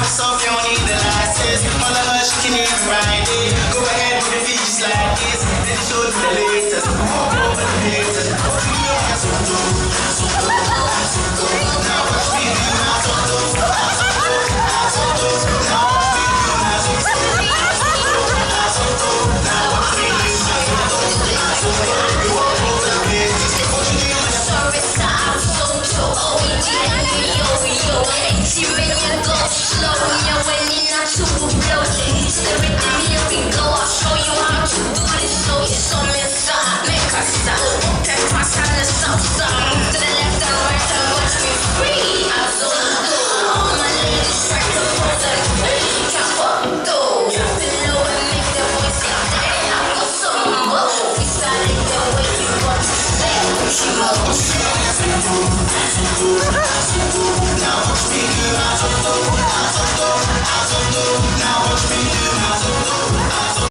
so if you don't need the license, follow her, she can even ride it. Go ahead with the feet just like this, then show to the latest. Oh, the latest. Now watch me do my toto. Slow in your way.